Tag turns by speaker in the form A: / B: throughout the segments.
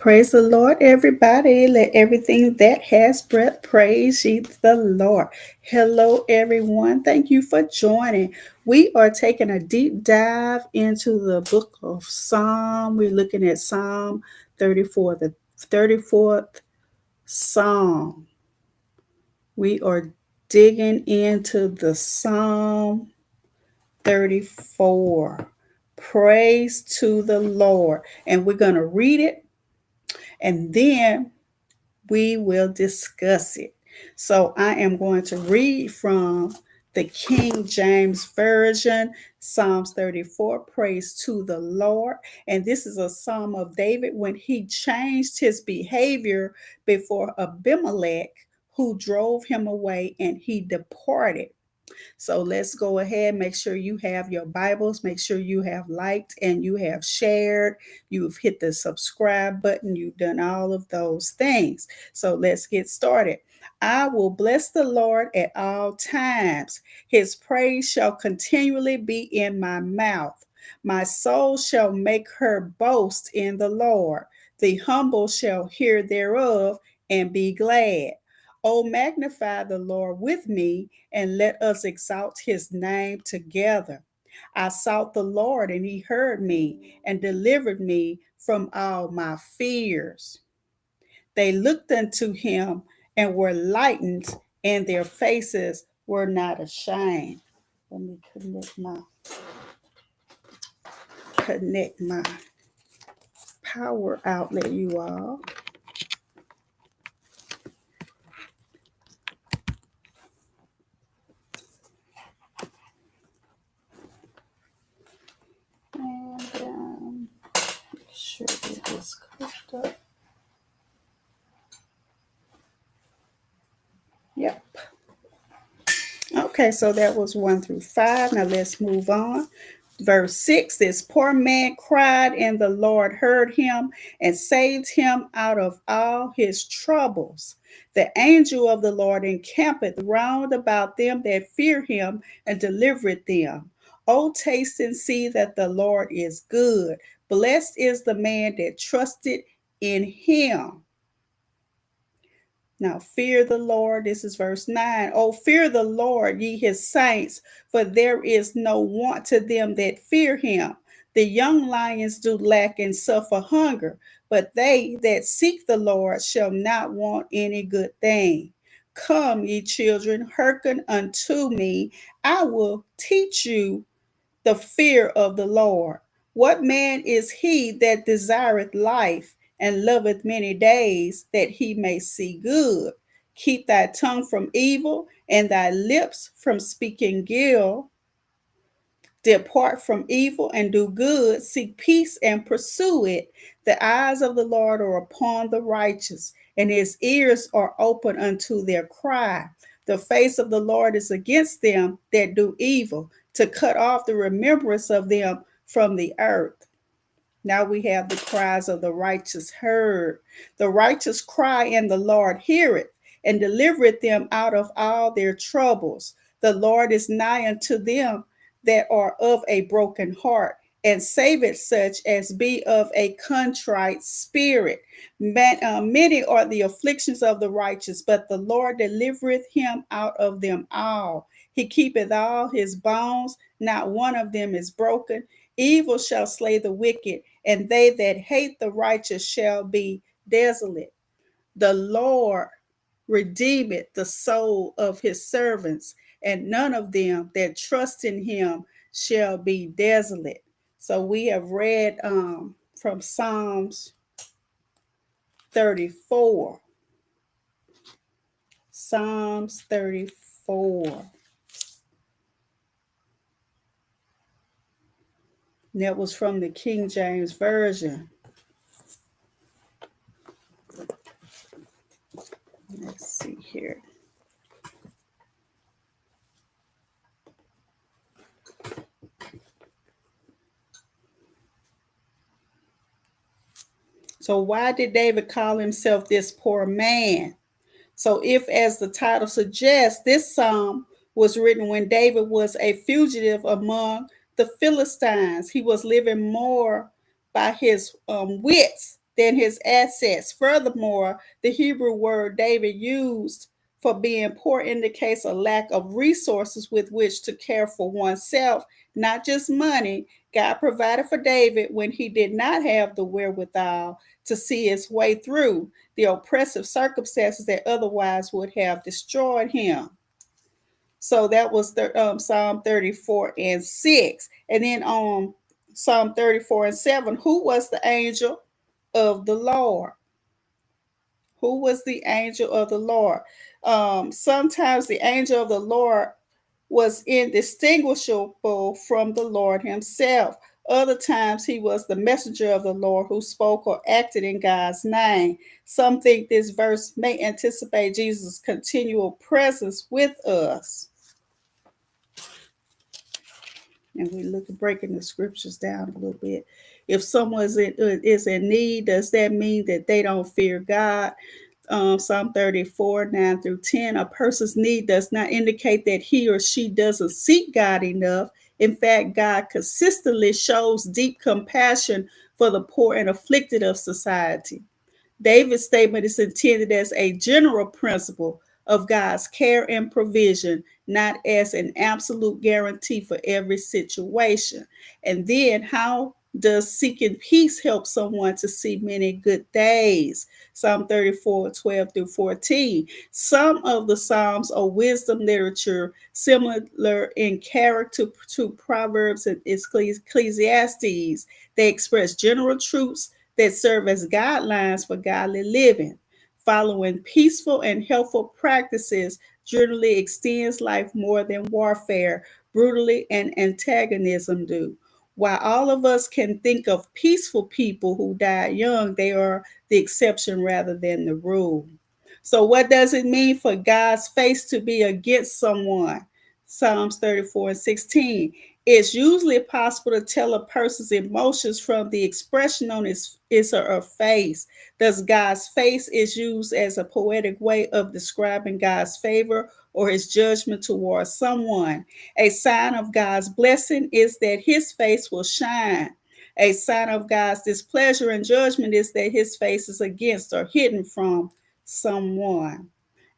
A: Praise the Lord, everybody. Let everything that has breath praise ye the Lord. Hello, everyone. Thank you for joining. We are taking a deep dive into the book of Psalm. We're looking at Psalm 34, the 34th Psalm. We are digging into the Psalm 34. Praise to the Lord. And we're going to read it, and then we will discuss it. So I am going to read from the King James Version, Psalms 34, praise to the Lord. And this is a psalm of David when he changed his behavior before Abimelech, who drove him away, and he departed. So let's go ahead. Make sure you have your Bibles. Make sure you have liked and you have shared. You've hit the subscribe button. You've done all of those things. So let's get started. I will bless the Lord at all times. His praise shall continually be in my mouth. My soul shall make her boast in the Lord. The humble shall hear thereof and be glad. Oh, magnify the Lord with me, and let us exalt his name together. I sought the Lord, and he heard me and delivered me from all my fears. They looked unto him and were lightened, and their faces were not ashamed. Let me connect my power outlet, you all. And make sure it is cooked up. Yep. Okay, so that was 1 through 5. Now let's move on. Verse 6, this poor man cried, and the Lord heard him and saved him out of all his troubles. The angel of the Lord encampeth round about them that fear him and delivereth them. O taste and see that the Lord is good. Blessed is the man that trusted in him. Now, fear the Lord. This is verse 9. Oh, fear the Lord, ye his saints, for there is no want to them that fear him. The young lions do lack and suffer hunger, but they that seek the Lord shall not want any good thing. Come, ye children, hearken unto me. I will teach you the fear of the Lord. What man is he that desireth life and loveth many days, that he may see good? Keep thy tongue from evil and thy lips from speaking guile. Depart from evil and do good. Seek peace and pursue it. The eyes of the Lord are upon the righteous, and his ears are open unto their cry. The face of the Lord is against them that do evil, to cut off the remembrance of them from the earth. Now we have the cries of the righteous heard. The righteous cry, and the Lord heareth, and delivereth them out of all their troubles. The Lord is nigh unto them that are of a broken heart, and saveth such as be of a contrite spirit. Many are the afflictions of the righteous, but the Lord delivereth him out of them all. He keepeth all his bones, not one of them is broken. Evil shall slay the wicked, and they that hate the righteous shall be desolate. The Lord redeemeth the soul of his servants, and none of them that trust in him shall be desolate. So we have read from Psalms 34. Psalms 34. That was from the King James Version. Let's see here. So why did David call himself this poor man? So if, as the title suggests, this psalm was written when David was a fugitive among the Philistines, he was living more by his wits than his assets. Furthermore, the Hebrew word David used for being poor indicates a lack of resources with which to care for oneself, not just money. God provided for David when he did not have the wherewithal to see his way through the oppressive circumstances that otherwise would have destroyed him. So that was Psalm 34 and 6. And then on Psalm 34 and 7, who was the angel of the Lord? Who was the angel of the Lord? Sometimes the angel of the Lord was indistinguishable from the Lord himself. Other times he was the messenger of the Lord who spoke or acted in God's name. Some think this verse may anticipate Jesus' continual presence with us. And we look at breaking the scriptures down a little bit. If someone is in need, does that mean that they don't fear God? Psalm 34, 9 through 10. A person's need does not indicate that he or she doesn't seek God enough. In fact, God consistently shows deep compassion for the poor and afflicted of society. David's statement is intended as a general principle of God's care and provision, not as an absolute guarantee for every situation. And then, how does seeking peace help someone to see many good days? Psalm 34, 12 through 14. Some of the Psalms are wisdom literature, similar in character to Proverbs and Ecclesiastes. They express general truths that serve as guidelines for godly living. Following peaceful and helpful practices generally extends life more than warfare, brutally, and antagonism do. While all of us can think of peaceful people who died young, they are the exception rather than the rule. So, what does it mean for God's face to be against someone? Psalms 34 and 16. It's usually possible to tell a person's emotions from the expression on his or her face. Thus, God's face is used as a poetic way of describing God's favor or his judgment towards someone. A sign of God's blessing is that his face will shine. A sign of God's displeasure and judgment is that his face is against or hidden from someone.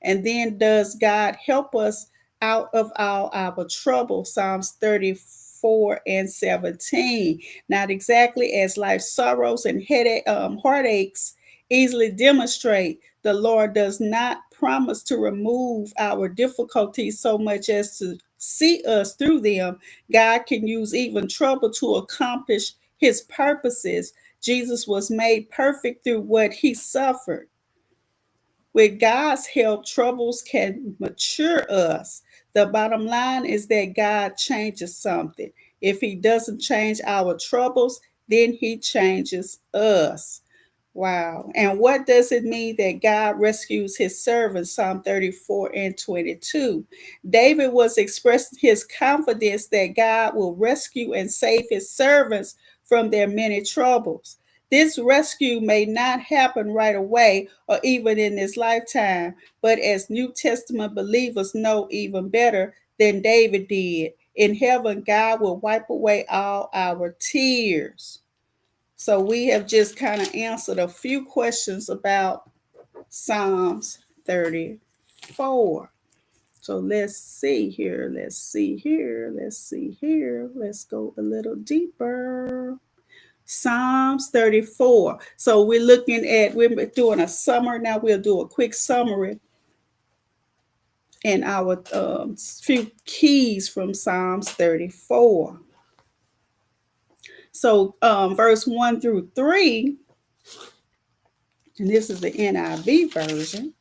A: And then, does God help us out of all our trouble? Psalms 34 and 17. Not exactly, as life's sorrows and heartaches easily demonstrate. The Lord does not promise to remove our difficulties so much as to see us through them. God can use even trouble to accomplish his purposes. Jesus was made perfect through what he suffered. With God's help, troubles can mature us. The bottom line is that God changes something. If he doesn't change our troubles, then he changes us. Wow. And what does it mean that God rescues his servants? Psalm 34 and 22. David was expressing his confidence that God will rescue and save his servants from their many troubles. This rescue may not happen right away or even in this lifetime, but as New Testament believers know even better than David did, in heaven, God will wipe away all our tears. So we have just kind of answered a few questions about Psalms 34. So let's see here. Let's go a little deeper. Psalms 34. So we're doing a summary. Now we'll do a quick summary and our few keys from Psalms 34. So verse 1 through 3, and this is the NIV version.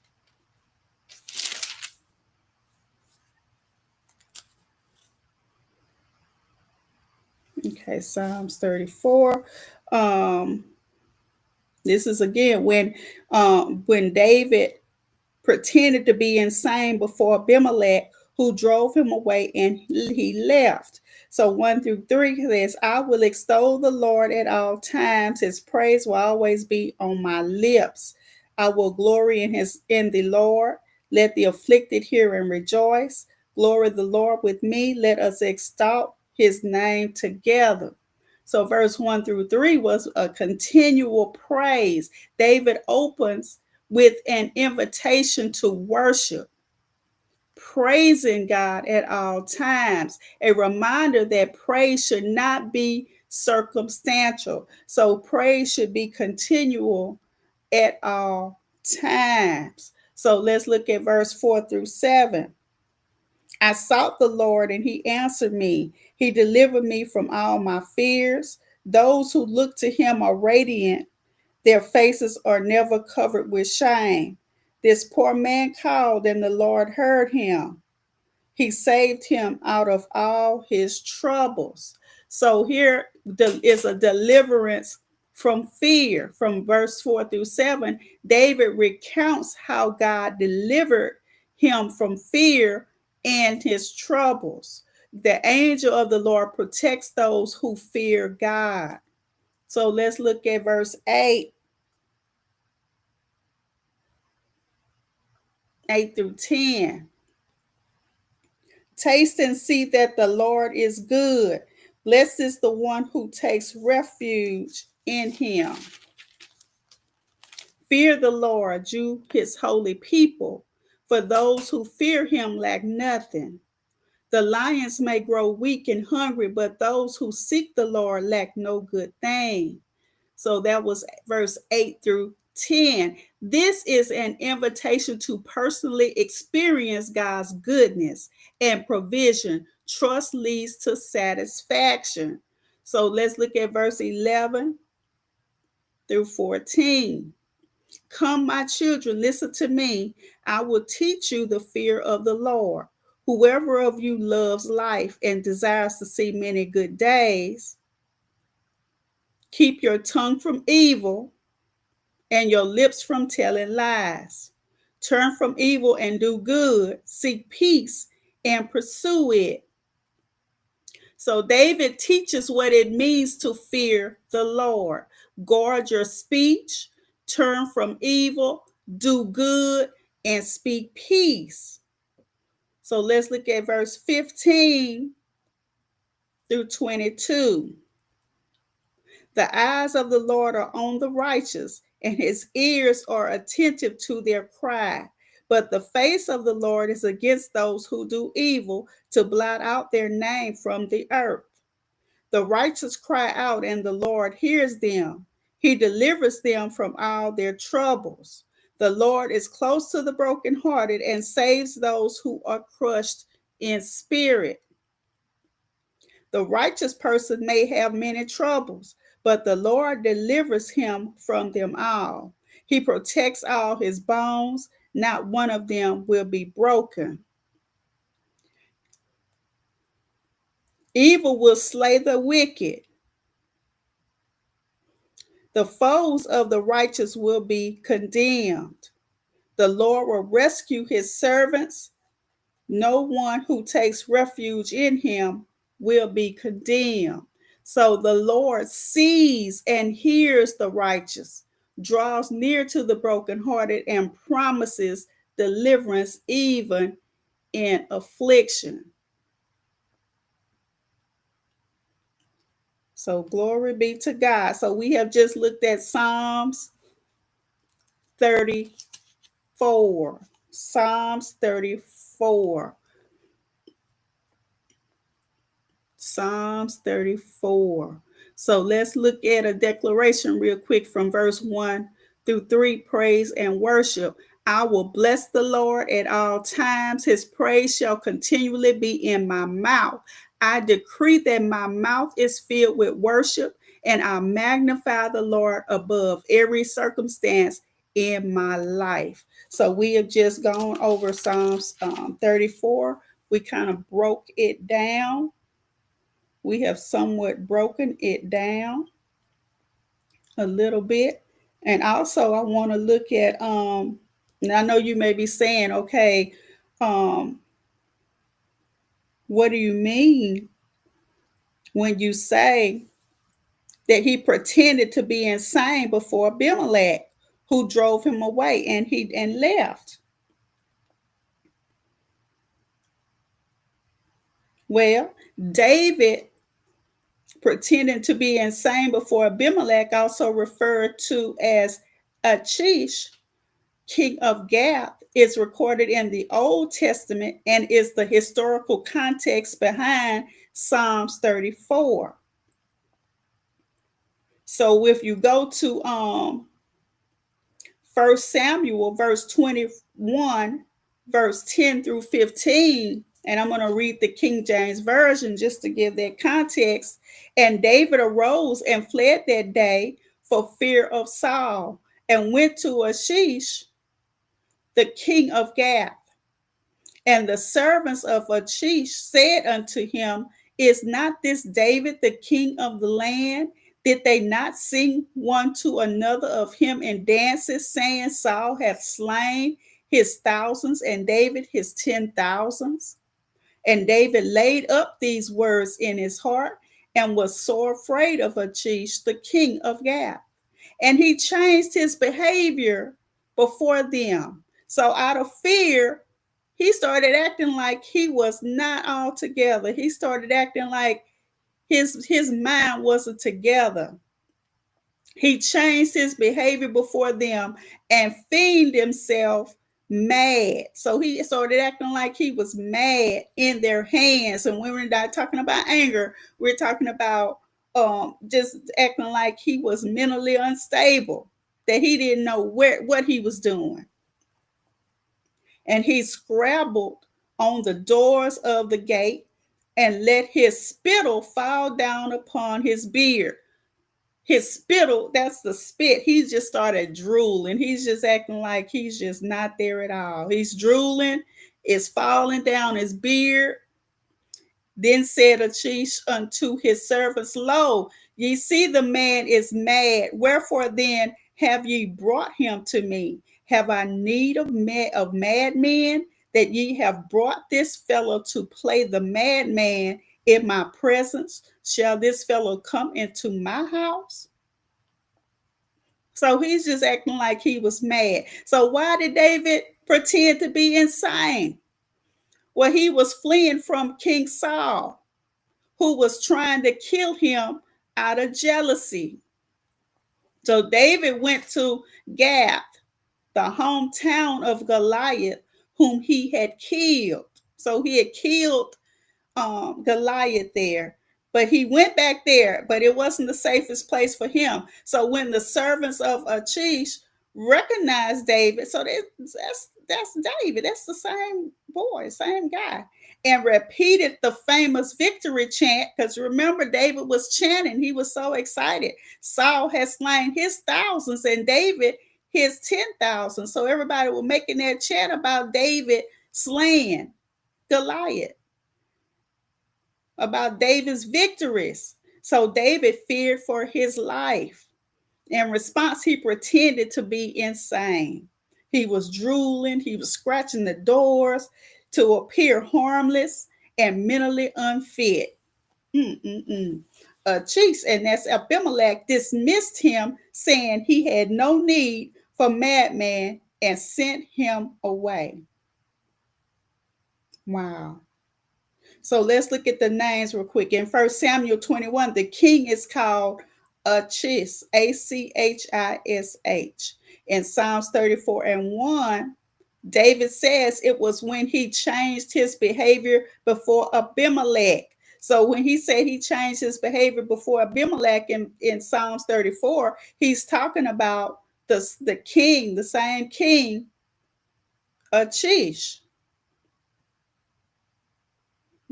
A: Okay, Psalms 34. This is again when David pretended to be insane before Abimelech, who drove him away, and he left. So 1 through 3 says, I will extol the Lord at all times. His praise will always be on my lips. I will glory in the Lord. Let the afflicted hear and rejoice. Glory the Lord with me. Let us extol his name together. So verse 1 through 3 was a continual praise. David opens with an invitation to worship, praising God at all times. A reminder that praise should not be circumstantial. So praise should be continual at all times. So let's look at verse 4 through 7. I sought the Lord and he answered me. He delivered me from all my fears. Those who look to him are radiant. Their faces are never covered with shame. This poor man called and the Lord heard him. He saved him out of all his troubles. So here is a deliverance from fear. From verse 4 through 7, David recounts how God delivered him from fear and his troubles. The angel of the Lord protects those who fear God. So let's look at verse 8 through 10. Taste and see that the Lord is good. Blessed is the one who takes refuge in him. Fear the Lord, you his holy people, for those who fear him lack nothing. The lions may grow weak and hungry, but those who seek the Lord lack no good thing. So that was verse 8 through 10. This is an invitation to personally experience God's goodness and provision. Trust leads to satisfaction. So let's look at verse 11 through 14. Come, my children, listen to me. I will teach you the fear of the Lord. Whoever of you loves life and desires to see many good days, keep your tongue from evil and your lips from telling lies. Turn from evil and do good. Seek peace and pursue it. So David teaches what it means to fear the Lord. Guard your speech, turn from evil, do good, and speak peace. So let's look at verse 15 through 22. The eyes of the Lord are on the righteous, and his ears are attentive to their cry. But the face of the Lord is against those who do evil, to blot out their name from the earth. The righteous cry out, and the Lord hears them. He delivers them from all their troubles. The Lord is close to the brokenhearted and saves those who are crushed in spirit. The righteous person may have many troubles, but the Lord delivers him from them all. He protects all his bones, not one of them will be broken. Evil will slay the wicked. The foes of the righteous will be condemned. The Lord will rescue his servants. No one who takes refuge in him will be condemned. So the Lord sees and hears the righteous, draws near to the brokenhearted, and promises deliverance even in affliction. So glory be to God. So we have just looked at Psalms 34. Psalms 34. Psalms 34. So let's look at a declaration real quick from verse 1 through 3. Praise and worship. I will bless the Lord at all times. His praise shall continually be in my mouth. I decree that my mouth is filled with worship, and I magnify the Lord above every circumstance in my life. So we have just gone over Psalms 34. We kind of broke it down. We have somewhat broken it down a little bit. And also I want to look at and I know you may be saying, okay, um what do you mean when you say that he pretended to be insane before Abimelech, who drove him away and left? Well, David pretending to be insane before Abimelech, also referred to as Achish, king of Gath, is recorded in the Old Testament and is the historical context behind Psalms 34. So if you go to 1 Samuel, verse 21, verse 10 through 15, and I'm going to read the King James Version just to give that context. And David arose and fled that day for fear of Saul, and went to Achish, the king of Gath. And the servants of Achish said unto him, Is not this David the king of the land? Did they not sing one to another of him in dances, saying, Saul hath slain his thousands, and David his 10,000s? And David laid up these words in his heart, and was sore afraid of Achish, the king of Gath. And he changed his behavior before them. So out of fear, he started acting like he was not all together. He started acting like his mind wasn't together. He changed his behavior before them and feigned himself mad. So he started acting like he was mad in their hands. And when we're not talking about anger, we're talking about just acting like he was mentally unstable, that he didn't know what he was doing. And he scrabbled on the doors of the gate and let his spittle fall down upon his beard. His spittle, that's the spit. He just started drooling. He's just acting like he's just not there at all. He's drooling, it's falling down his beard. Then said Achish unto his servants, Lo, ye see the man is mad. Wherefore then have ye brought him to me? Have I need of madmen, that ye have brought this fellow to play the madman in my presence? Shall this fellow come into my house? So he's just acting like he was mad. So why did David pretend to be insane? Well, he was fleeing from King Saul, who was trying to kill him out of jealousy. So David went to Gath, the hometown of Goliath, whom he had killed. So he had killed Goliath there. But he went back there, but it wasn't the safest place for him. So when the servants of Achish recognized David, so that's David, that's the same boy, same guy, and repeated the famous victory chant, because remember, David was chanting, he was so excited. Saul has slain his thousands and David his 10,000. So everybody was making that chant about David slaying Goliath, about David's victories. So David feared for his life. In response, he pretended to be insane. He was drooling, he was scratching the doors to appear harmless and mentally unfit. Chiefs, and that's Abimelech, dismissed him, saying he had no need for madman, and sent him away. Wow. So let's look at the names real quick. In 1 Samuel 21, the king is called Achish, Achish. In Psalms 34 and 1, David says it was when he changed his behavior before Abimelech. So when he said he changed his behavior before Abimelech in Psalms 34, he's talking about the king, the same king, Achish.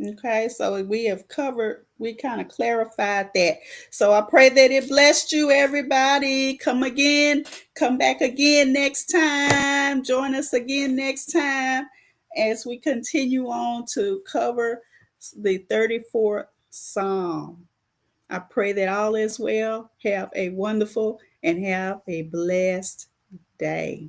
A: Okay, so we kind of clarified that. So I pray that it blessed you, everybody. Come back again next time. Join us again next time as we continue on to cover the 34th Psalm. I pray that all is well. Have a wonderful and have a blessed day.